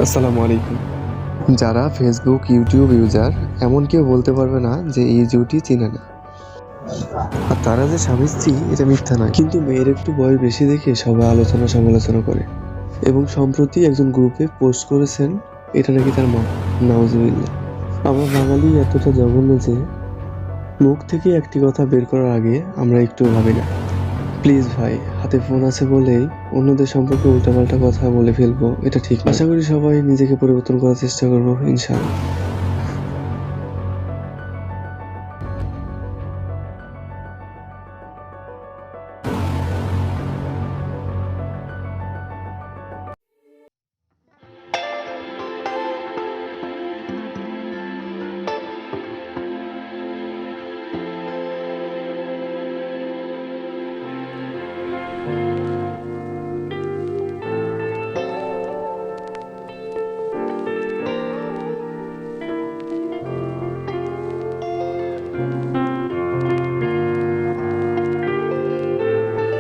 আসসালামু আলাইকুম। যারা ফেসবুক, ইউটিউব ইউজার এমন কেউ বলতে পারবে না যে এই জুটি চিনে না। আর তারা যে স্বামী স্ত্রী এটা মিথ্যা নয়, কিন্তু মেয়ের একটু বয়স বেশি দেখে সবাই আলোচনা সমালোচনা করে। এবং সম্প্রতি একজন গ্রুপে পোস্ট করেছেন এটা নাকি তার মা। নাউজুবিল্লাহ। আমরা বাঙালি এতটা জঘন্য যে মুখ থেকে একটি কথা বের করার আগে আমরা একটু ভাবি না। প্লিজ ভাই, হাতে ফোন আছে বলেই অন্যদের সম্পর্কে উল্টাপাল্টা কথা বলে ফেলবো, এটা ঠিক না। আশা করি সবাই নিজেকে পরিবর্তন করার চেষ্টা করবো, ইনশাআল্লাহ।